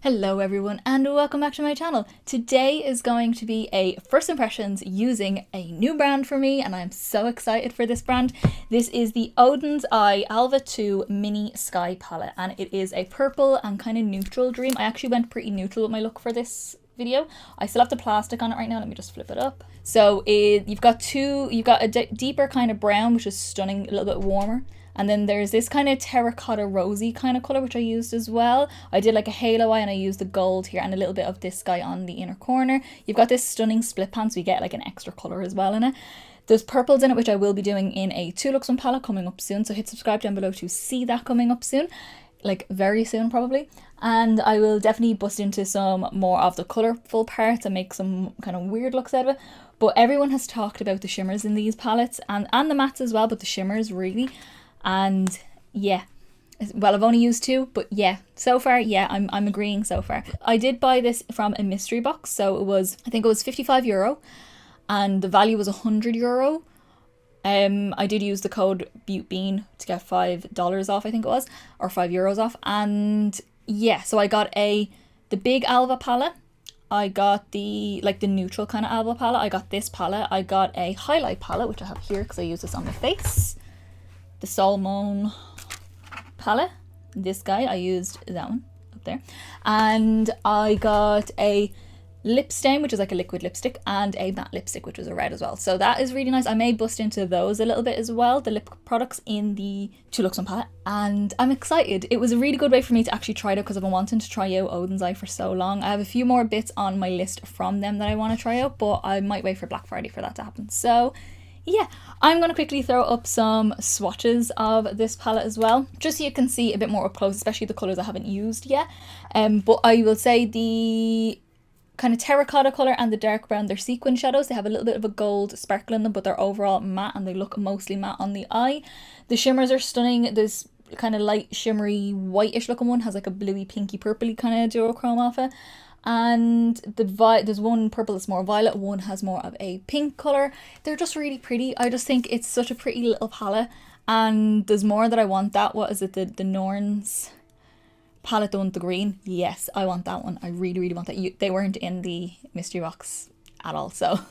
Hello everyone and welcome back to my channel. Today is going to be a first impressions using a new brand for me and I'm so excited for this brand. This is the Oden's Alva 2 Mini Sky Palette and it is a purple and kind of neutral dream. I actually went pretty neutral with my look for this video. I still have the plastic on it right now. Let me just flip it up. So you've got a deeper kind of brown, which is stunning, a little bit warmer. And then there's this kind of terracotta rosy kind of colour, which I used as well. I did like a halo eye and I used the gold here and a little bit of this guy on the inner corner. You've got this stunning split pan, so you get like an extra colour as well in it. There's purples in it, which I will be doing in a 2 Looks 1 palette coming up soon. So hit subscribe down below to see that coming up soon. Like very soon probably. And I will definitely bust into some more of the colourful parts and make some kind of weird looks out of it. But everyone has talked about the shimmers in these palettes and the mattes as well, but the shimmers really. And yeah, well, I've only used 2, but yeah, so far, yeah, I'm agreeing so far. I did buy this from a mystery box, so I think it was €55 and the value was €100. I did use the code BeautBean to get $5 off, I think it was, or €5 off. And yeah, so I got the big Alva palette. I got the neutral kind of Alva palette. I got this palette. I got a highlight palette, which I have here because I use this on my face. The Solmane palette, this guy, I used that one up there. And I got a lip stain, which is like a liquid lipstick, and a matte lipstick, which was a red as well. So that is really nice. I may bust into those a little bit as well, the lip products in the 2 Looks 1 palette. And I'm excited. It was a really good way for me to actually try it out because I've been wanting to try out Oden's for so long. I have a few more bits on my list from them that I want to try out, but I might wait for Black Friday for that to happen. So yeah, I'm going to quickly throw up some swatches of this palette as well, just so you can see a bit more up close, especially the colours I haven't used yet. But I will say the kind of terracotta colour and the dark brown, they're sequin shadows. They have a little bit of a gold sparkle in them, but they're overall matte and they look mostly matte on the eye. The shimmers are stunning. This kind of light shimmery whitish looking one has like a bluey pinky purpley kind of duochrome off it. And there's one purple that's more violet, one has more of a pink colour. They're just really pretty. I just think it's such a pretty little palette and there's more that I want. That, what is it, the NARS palette, the one with the green? Yes, I want that one. I really want that. They weren't in the mystery box at all, so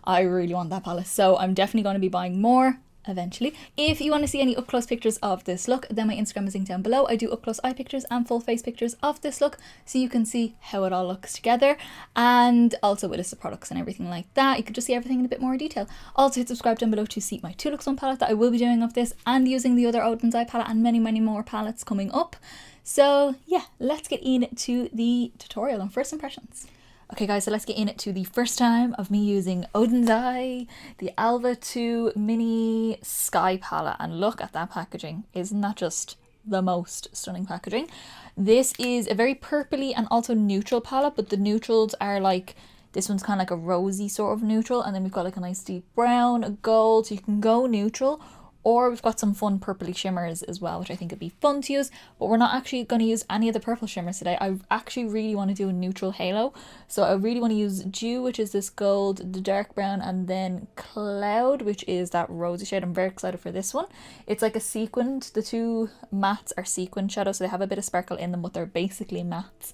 I really want that palette. So I'm definitely going to be buying more eventually. If you want to see any up close pictures of this look, then my Instagram is linked down below. I do up close eye pictures and full face pictures of this look, so you can see how it all looks together, and also with a list of products and everything like that. You can just see everything in a bit more detail. Also hit subscribe down below to see my 2 Looks 1 palette that I will be doing of this and using the other Oden's palette and many more palettes coming up. So yeah, let's get into the tutorial on first impressions. Okay guys, so let's get into the first time of me using Oden's the Alva 2 Mini Sky Palette, and look at that packaging. Isn't that just the most stunning packaging? This is a very purpley and also neutral palette, but the neutrals are like, this one's kind of like a rosy sort of neutral, and then we've got like a nice deep brown, a gold, so you can go neutral. Or we've got some fun purpley shimmers as well, which I think would be fun to use. But we're not actually going to use any of the purple shimmers today. I actually really want to do a neutral halo. So I really want to use Dew, which is this gold, the dark brown, and then Cloud, which is that rosy shade. I'm very excited for this one. It's like a sequined, the 2 mattes are sequined shadows, so they have a bit of sparkle in them, but they're basically mattes.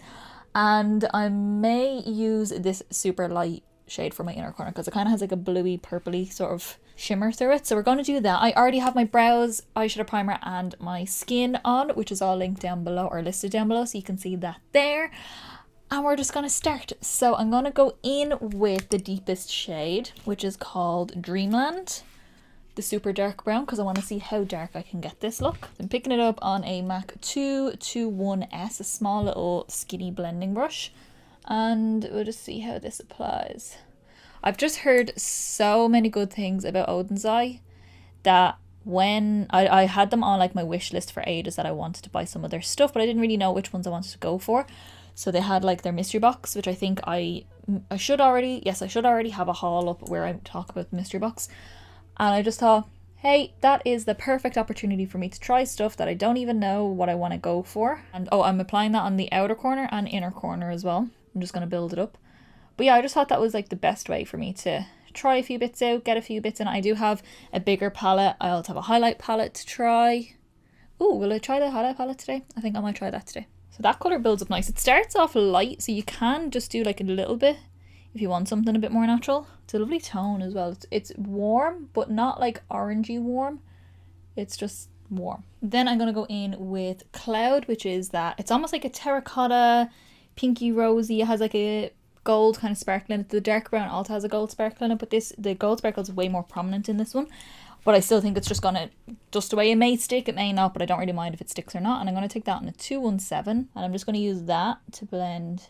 And I may use this super light shade for my inner corner because it kind of has like a bluey purpley sort of shimmer through it, so we're going to do that. I already have my brows, eyeshadow primer and my skin on, which is all linked down below or listed down below, so you can see that there. And we're just going to start. So I'm going to go in with the deepest shade, which is called Dreamland, the super dark brown, because I want to see how dark I can get this look. I'm picking it up on a MAC 221S, a small little skinny blending brush, and we'll just see how this applies. I've just heard so many good things about Oden's that when I had them on like my wish list for ages, that I wanted to buy some of their stuff, but I didn't really know which ones I wanted to go for. So they had like their mystery box, which I think I should already have a haul up where I talk about the mystery box. And I just thought, hey, that is the perfect opportunity for me to try stuff that I don't even know what I want to go for. And oh, I'm applying that on the outer corner and inner corner as well. I'm just going to build it up. But yeah, I just thought that was like the best way for me to try a few bits out, get a few bits in. I do have a bigger palette. I also have a highlight palette to try. Ooh, will I try the highlight palette today? I think I might try that today. So So that colour builds up nice. It starts off light, so you can just do like a little bit if you want something a bit more natural. It's a lovely tone as well. It's warm, but not like orangey warm. It's just warm. Then I'm going to go in with Cloud, which is that it's almost like a terracotta, pinky rosy. It has like a gold kind of sparkle in it. The dark brown also has a gold sparkle in it, but the gold sparkle is way more prominent in this one. But I still think it's just going to dust away. It may stick, it may not, but I don't really mind if it sticks or not. And I'm going to take that in a 217, and I'm just going to use that to blend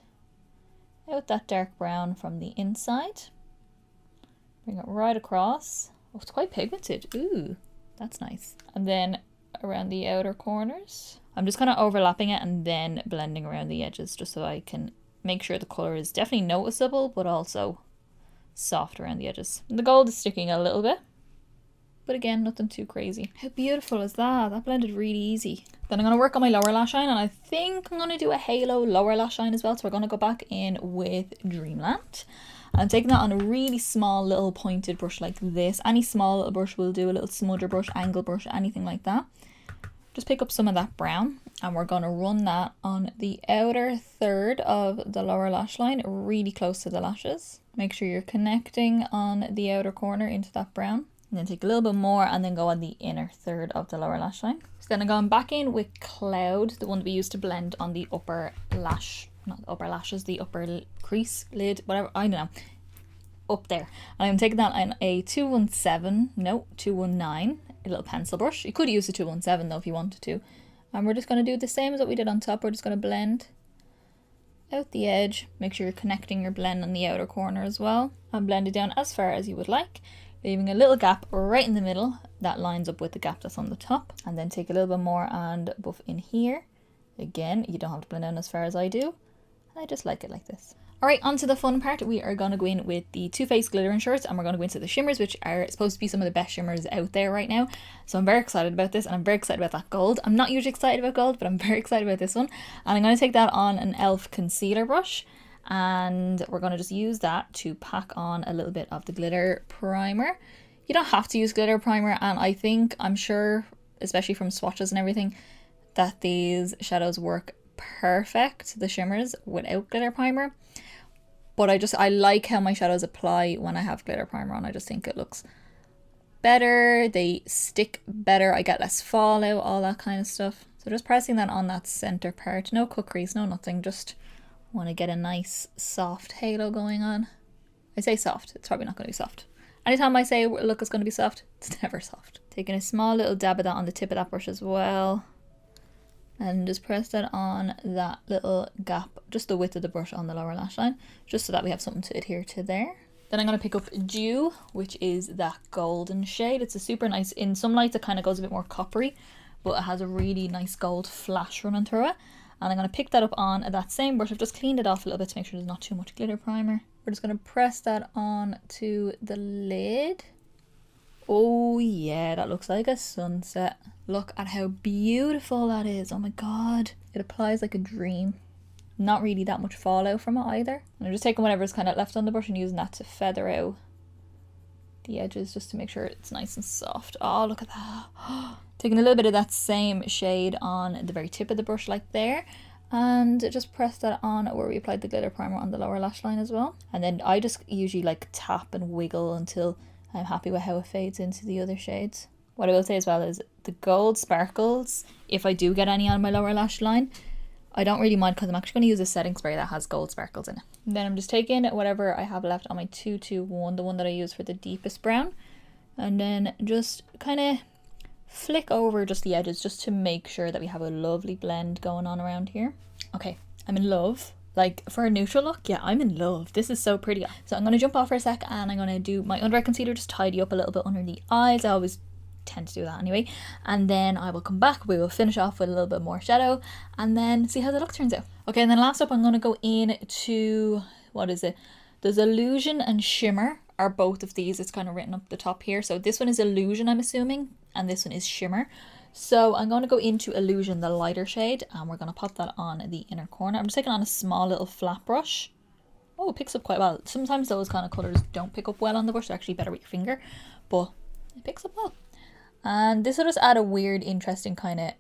out that dark brown from the inside. Bring it right across. Oh, it's quite pigmented. Ooh, that's nice. And then around the outer corners, I'm just kind of overlapping it and then blending around the edges just so I can make sure the colour is definitely noticeable, but also soft around the edges. And the gold is sticking a little bit, but again, nothing too crazy. How beautiful is that? That blended really easy. Then I'm going to work on my lower lash line, and I think I'm going to do a halo lower lash line as well. So we're going to go back in with Dreamland. I'm taking that on a really small little pointed brush like this. Any small little brush will do, a little smudger brush, angle brush, anything like that. Just pick up some of that brown, and we're going to run that on the outer third of the lower lash line, really close to the lashes. Make sure you're connecting on the outer corner into that brown. And then take a little bit more and then go on the inner third of the lower lash line. So then I'm going back in with Cloud, the one that we used to blend on the upper lash, not the upper lashes, the upper crease, lid, whatever, I don't know, up there. And I'm taking that on a 219, a little pencil brush. You could use a 217 though if you wanted to. And we're just going to do the same as what we did on top. We're just going to blend out the edge. Make sure you're connecting your blend on the outer corner as well. And blend it down as far as you would like, leaving a little gap right in the middle that lines up with the gap that's on the top. And then take a little bit more and buff in here. Again, you don't have to blend down as far as I do. I just like it like this. Alright, on to the fun part. We are going to go in with the Too Faced glitter inserts, and we're going to go into the shimmers, which are supposed to be some of the best shimmers out there right now. So I'm very excited about this, and I'm very excited about that gold. I'm not usually excited about gold, but I'm very excited about this one. And I'm going to take that on an e.l.f. concealer brush, and we're going to just use that to pack on a little bit of the glitter primer. You don't have to use glitter primer, and I'm sure, especially from swatches and everything, that these shadows work perfect, the shimmers, without glitter primer. But I like how my shadows apply when I have glitter primer on. I just think it looks better, they stick better, I get less fallout, all that kind of stuff. So just pressing that on that center part, no cut crease, no nothing, just want to get a nice soft halo going on. I say soft, it's probably not going to be soft. Anytime I say look, it's going to be soft, it's never soft. Taking a small little dab of that on the tip of that brush as well. And just press that on that little gap, just the width of the brush on the lower lash line, just so that we have something to adhere to there. Then I'm going to pick up Dew, which is that golden shade. It's a super nice, in some lights it kind of goes a bit more coppery, but it has a really nice gold flash running through it. And I'm going to pick that up on that same brush. I've just cleaned it off a little bit to make sure there's not too much glitter primer. We're just going to press that on to the lid. Oh yeah, that looks like a sunset. Look at how beautiful that is. Oh my god. It applies like a dream. Not really that much fallout from it either. And I'm just taking whatever's kind of left on the brush and using that to feather out the edges just to make sure it's nice and soft. Oh, look at that. Taking a little bit of that same shade on the very tip of the brush like there. And just press that on where we applied the glitter primer on the lower lash line as well. And then I just usually like tap and wiggle until I'm happy with how it fades into the other shades. What I will say as well is the gold sparkles, if I do get any on my lower lash line, I don't really mind because I'm actually going to use a setting spray that has gold sparkles in it. And then I'm just taking whatever I have left on my 221, the one that I use for the deepest brown, and then just kind of flick over just the edges just to make sure that we have a lovely blend going on around here. Okay, I'm in love. Like, for a neutral look, yeah, I'm in love. This is so pretty. So I'm going to jump off for a sec and I'm going to do my under eye concealer, just tidy up a little bit under the eyes. I always tend to do that anyway. And then I will come back, we will finish off with a little bit more shadow and then see how the look turns out. Okay, and then last up I'm going to go in to, what is it? There's Illusion and Shimmer are both of these. It's kind of written up the top here. So this one is Illusion, I'm assuming, and this one is Shimmer. So I'm going to go into Illusion, the lighter shade, and we're going to pop that on the inner corner. I'm just taking on a small little flat brush. Oh, it picks up quite well. Sometimes those kind of colours don't pick up well on the brush. They're actually better with your finger, but it picks up well. And this will just add a weird, interesting kind of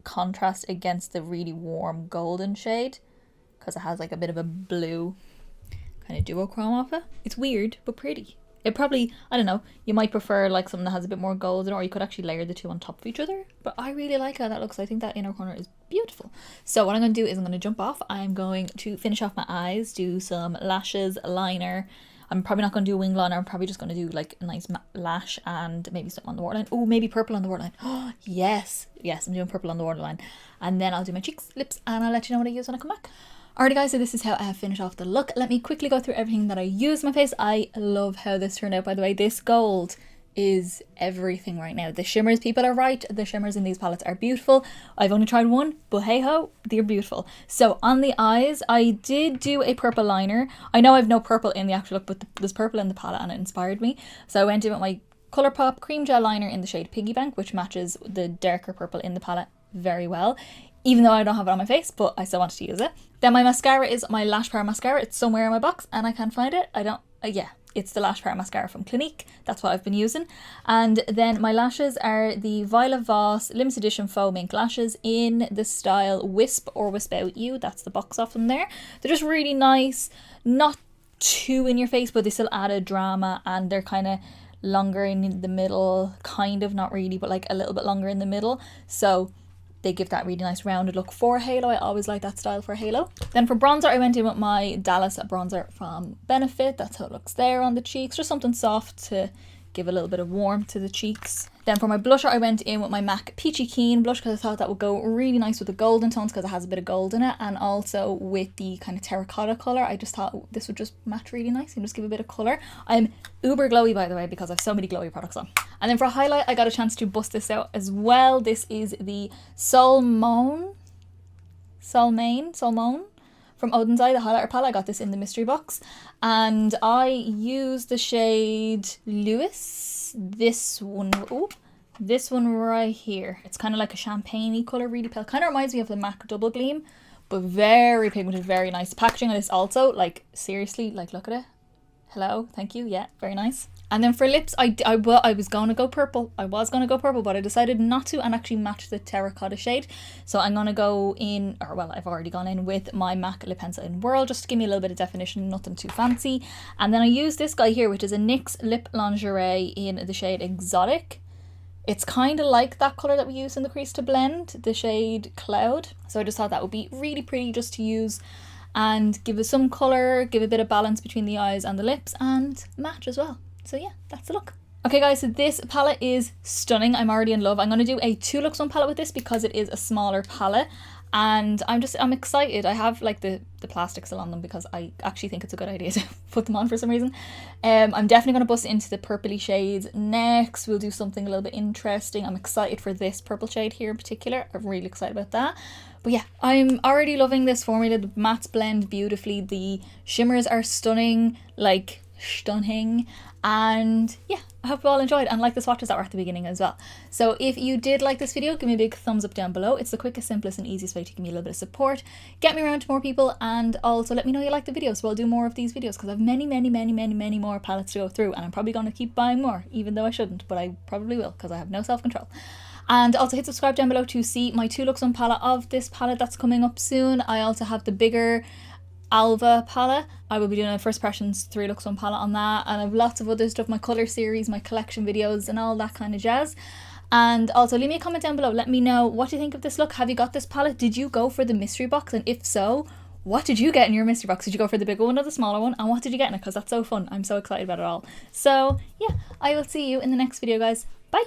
contrast against the really warm golden shade, because it has like a bit of a blue kind of duochrome off it. It's weird, but pretty. It probably, I don't know, you might prefer like something that has a bit more golden, or you could actually layer the two on top of each other. But I really like how that looks. I think that inner corner is beautiful. So what I'm going to do is I'm going to jump off. I'm going to finish off my eyes, do some lashes, liner. I'm probably not going to do a wing liner. I'm probably just going to do like a nice lash and maybe something on the waterline. Oh, maybe purple on the waterline. Oh, yes. Yes, I'm doing purple on the waterline. And then I'll do my cheeks, lips, and I'll let you know what I use when I come back. Alrighty guys, so this is how I have finished off the look. Let me quickly go through everything that I use on my face. I love how this turned out, by the way. This gold is everything right now. The shimmers, people are right. The shimmers in these palettes are beautiful. I've only tried one, but hey ho, they're beautiful. So on the eyes, I did do a purple liner. I know I've no purple in the actual look, but there's purple in the palette and it inspired me. So I went in with my Colourpop cream gel liner in the shade Piggy Bank, which matches the darker purple in the palette very well. Even though I don't have it on my face, but I still wanted to use it. Then my mascara is my Lash Power mascara. It's somewhere in my box and I can't find it. Yeah, it's the Lash Power mascara from Clinique. That's what I've been using. And then my lashes are the Violet Voss limited edition faux mink lashes in the style Wisp or Wisp Out You. That's the box off them there. They're just really nice, not too in your face, but they still add a drama, and they're kind of longer in the middle, kind of, not really, but like a little bit longer in the middle. So they give that really nice rounded look for a halo. I always like that style for a halo. Then for bronzer, I went in with my Dallas bronzer from Benefit. That's how it looks there on the cheeks. Just something soft to give a little bit of warmth to the cheeks. Then for my blusher, I went in with my MAC Peachykeen blush because I thought that would go really nice with the golden tones because it has a bit of gold in it, and also with the kind of terracotta colour. I just thought this would just match really nice and just give a bit of colour. I'm uber glowy, by the way, because I have so many glowy products on. And then for a highlight, I got a chance to bust this out as well. This is the Solmane from Oden'S, the highlighter palette. I got this in the mystery box, and I used the shade Ljus. This one right here. It's kind of like a champagne-y colour, really pale. Kind of reminds me of the MAC Double Gleam, but very pigmented, very nice. The packaging on this also, like, seriously, like, look at it. Hello, thank you, yeah, very nice. And then for lips, I was going to go purple. But I decided not to and actually match the terracotta shade. So I'm going to go in, or well, I've already gone in with my MAC lip pencil in Whirl, just to give me a little bit of definition, nothing too fancy. And then I use this guy here, which is a NYX Lip Lingerie in the shade Exotic. It's kind of like that colour that we use in the crease to blend, the shade Cloud. So I just thought that would be really pretty just to use and give it some colour, give a bit of balance between the eyes and the lips, and match as well. So yeah, that's the look. Okay guys, so this palette is stunning. I'm already in love. I'm going to do a 2 looks 1 palette with this because it is a smaller palette, and I'm excited. I have like the plastic still on them because I actually think it's a good idea to put them on for some reason. I'm definitely going to bust into the purpley shades next. We'll do something a little bit interesting. I'm excited for this purple shade here in particular. I'm really excited about that. But yeah, I'm already loving this formula. The mattes blend beautifully. The shimmers are stunning, like stunning. And yeah, I hope you all enjoyed and like the swatches that were at the beginning as well. So if you did like this video, give me a big thumbs up down below. It's the quickest, simplest and easiest way to give me a little bit of support, get me around to more people, and also let me know you like the video so I'll do more of these videos, because I have many more palettes to go through, and I'm probably going to keep buying more, even though I shouldn't, but I probably will because I have no self-control. And also hit subscribe down below to see my 2 looks 1 palette of this palette that's coming up soon. I also have the bigger Alva palette. I will be doing a first impressions 3 looks 1 palette on that, and I have lots of other stuff, my colour series, my collection videos and all that kind of jazz. And also leave me a comment down below, let me know what you think of this look. Have you got this palette? Did you go for the mystery box, and if so, what did you get in your mystery box? Did you go for the bigger one or the smaller one, and what did you get in it? Because that's so fun. I'm so excited about it all. So yeah, I will see you in the next video guys. Bye.